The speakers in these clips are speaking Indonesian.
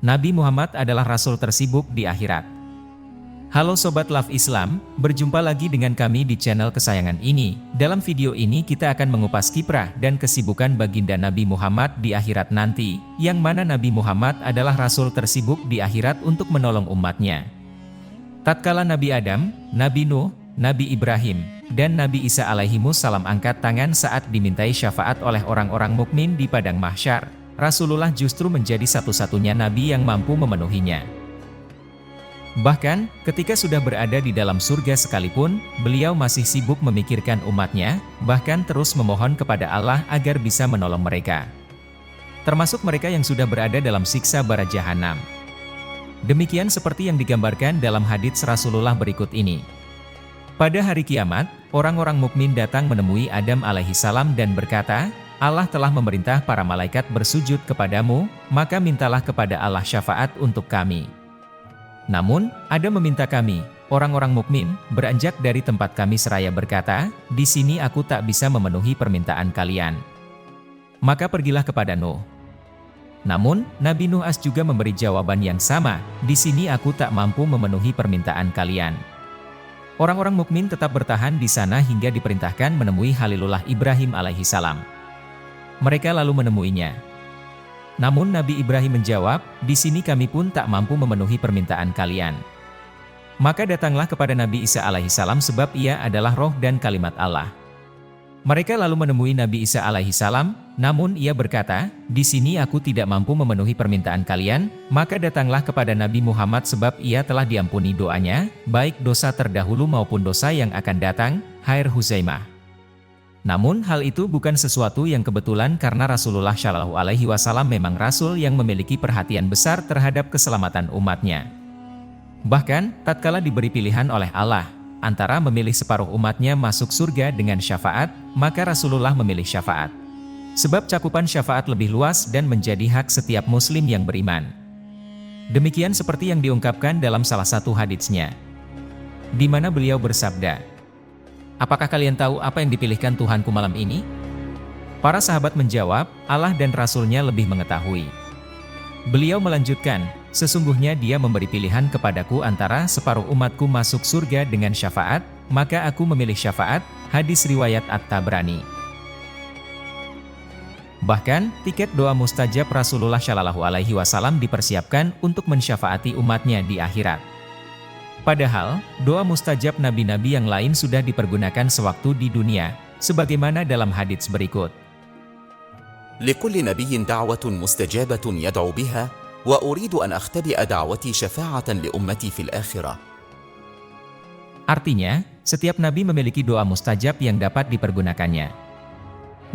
Nabi Muhammad adalah Rasul tersibuk di akhirat. Halo Sobat Love Islam, berjumpa lagi dengan kami di channel kesayangan ini. Dalam video ini kita akan mengupas kiprah dan kesibukan baginda Nabi Muhammad di akhirat nanti, yang mana Nabi Muhammad adalah Rasul tersibuk di akhirat untuk menolong umatnya. Tatkala Nabi Adam, Nabi Nuh, Nabi Ibrahim, dan Nabi Isa alaihimussalam angkat tangan saat dimintai syafaat oleh orang-orang mukmin di padang mahsyar, Rasulullah justru menjadi satu-satunya Nabi yang mampu memenuhinya. Bahkan, ketika sudah berada di dalam surga sekalipun, beliau masih sibuk memikirkan umatnya, bahkan terus memohon kepada Allah agar bisa menolong mereka. Termasuk mereka yang sudah berada dalam siksa bara jahanam. Demikian seperti yang digambarkan dalam hadits Rasulullah berikut ini. Pada hari kiamat, orang-orang mukmin datang menemui Adam alaihissalam dan berkata, Allah telah memerintah para malaikat bersujud kepadamu, maka mintalah kepada Allah syafaat untuk kami. Namun, Adam meminta kami, orang-orang mukmin, beranjak dari tempat kami seraya berkata, di sini aku tak bisa memenuhi permintaan kalian. Maka pergilah kepada Nuh. Namun, Nabi Nuh juga memberi jawaban yang sama, di sini aku tak mampu memenuhi permintaan kalian. Orang-orang mukmin tetap bertahan di sana hingga diperintahkan menemui Khalilullah Ibrahim alaihissalam. Mereka lalu menemuinya. Namun Nabi Ibrahim menjawab, di sini kami pun tak mampu memenuhi permintaan kalian. Maka datanglah kepada Nabi Isa alaihissalam sebab ia adalah roh dan kalimat Allah. Mereka lalu menemui Nabi Isa alaihissalam, namun ia berkata, di sini aku tidak mampu memenuhi permintaan kalian, maka datanglah kepada Nabi Muhammad sebab ia telah diampuni doanya, baik dosa terdahulu maupun dosa yang akan datang, Khair Huzaimah. Namun hal itu bukan sesuatu yang kebetulan karena Rasulullah Shallallahu Alaihi Wasallam memang Rasul yang memiliki perhatian besar terhadap keselamatan umatnya. Bahkan, tatkala diberi pilihan oleh Allah, antara memilih separuh umatnya masuk surga dengan syafaat, maka Rasulullah memilih syafaat. Sebab cakupan syafaat lebih luas dan menjadi hak setiap muslim yang beriman. Demikian seperti yang diungkapkan dalam salah satu haditsnya, di mana beliau bersabda, apakah kalian tahu apa yang dipilihkan Tuhanku malam ini? Para sahabat menjawab, Allah dan Rasulnya lebih mengetahui. Beliau melanjutkan, sesungguhnya dia memberi pilihan kepadaku antara separuh umatku masuk surga dengan syafaat, maka aku memilih syafaat, hadis riwayat At-Tabrani. Bahkan, tiket doa mustajab Rasulullah Shallallahu Alaihi Wasallam dipersiapkan untuk mensyafaati umatnya di akhirat. Padahal, doa mustajab nabi-nabi yang lain sudah dipergunakan sewaktu di dunia, sebagaimana dalam hadits berikut. لكل نبي دعوة مستجابة يدعو بها وأريد أن أختبئ دعوتي شفاعة لأمتي في الآخرة. Artinya, setiap nabi memiliki doa mustajab yang dapat dipergunakannya.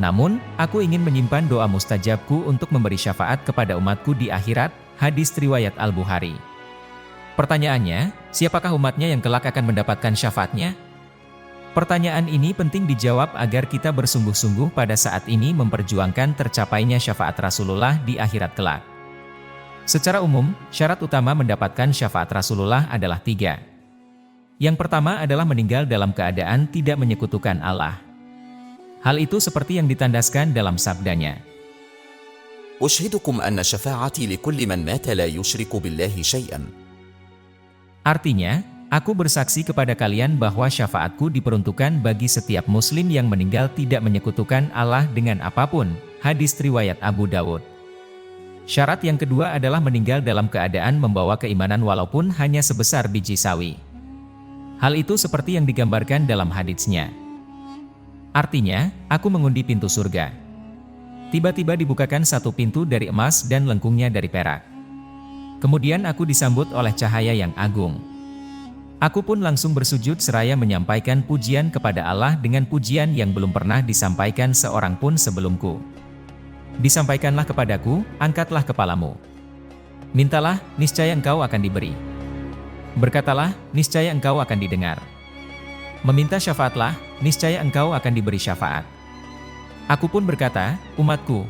Namun, aku ingin menyimpan doa mustajabku untuk memberi syafaat kepada umatku di akhirat, hadis riwayat Al-Bukhari. Pertanyaannya, siapakah umatnya yang kelak akan mendapatkan syafaatnya? Pertanyaan ini penting dijawab agar kita bersungguh-sungguh pada saat ini memperjuangkan tercapainya syafaat Rasulullah di akhirat kelak. Secara umum, syarat utama mendapatkan syafaat Rasulullah adalah 3. Yang pertama adalah meninggal dalam keadaan tidak menyekutukan Allah. Hal itu seperti yang ditandaskan dalam sabdanya. أشهدكم أن شفاعتي لكل من مات لا يشرك بالله شيئا. Artinya, aku bersaksi kepada kalian bahwa syafaatku diperuntukkan bagi setiap muslim yang meninggal tidak menyekutukan Allah dengan apapun, hadis riwayat Abu Dawud. Syarat yang kedua adalah meninggal dalam keadaan membawa keimanan walaupun hanya sebesar biji sawi. Hal itu seperti yang digambarkan dalam haditsnya. Artinya, aku mengundi pintu surga. Tiba-tiba dibukakan satu pintu dari emas dan lengkungnya dari perak. Kemudian aku disambut oleh cahaya yang agung. Aku pun langsung bersujud seraya menyampaikan pujian kepada Allah dengan pujian yang belum pernah disampaikan seorang pun sebelumku. Disampaikanlah kepadaku, angkatlah kepalamu. Mintalah, niscaya engkau akan diberi. Berkatalah, niscaya engkau akan didengar. Meminta syafaatlah, niscaya engkau akan diberi syafaat. Aku pun berkata, umatku.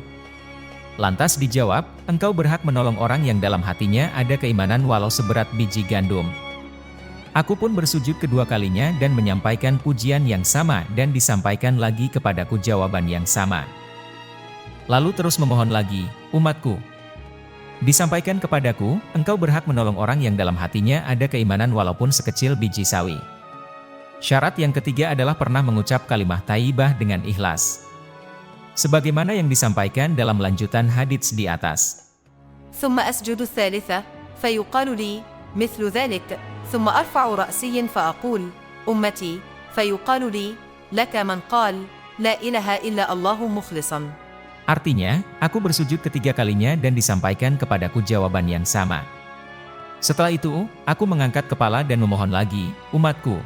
Lantas dijawab, engkau berhak menolong orang yang dalam hatinya ada keimanan walau seberat biji gandum. Aku pun bersujud kedua kalinya dan menyampaikan pujian yang sama dan disampaikan lagi kepadaku jawaban yang sama. Lalu terus memohon lagi, umatku. Disampaikan kepadaku, engkau berhak menolong orang yang dalam hatinya ada keimanan walaupun sekecil biji sawi. Syarat yang ketiga adalah pernah mengucap kalimah thayyibah dengan ikhlas. Sebagaimana yang disampaikan dalam lanjutan hadits di atas. ثم أسجد الثالثة فيقال لي مثل ذلك ثم أرفع رأسي فأقول أمتي فيقال لي لك من قال لا إله إلا الله مخلصا. Artinya, aku bersujud ketiga kalinya dan disampaikan kepadaku jawaban yang sama. Setelah itu, aku mengangkat kepala dan memohon lagi, umatku.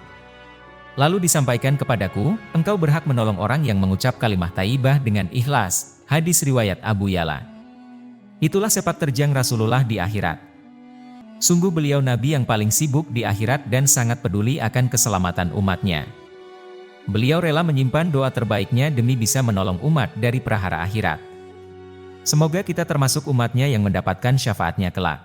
Lalu disampaikan kepadaku, engkau berhak menolong orang yang mengucap kalimah thayyibah dengan ikhlas. Hadis riwayat Abu Ya'la. Itulah sepak terjang Rasulullah di akhirat. Sungguh beliau Nabi yang paling sibuk di akhirat dan sangat peduli akan keselamatan umatnya. Beliau rela menyimpan doa terbaiknya demi bisa menolong umat dari prahara akhirat. Semoga kita termasuk umatnya yang mendapatkan syafaatnya kelak.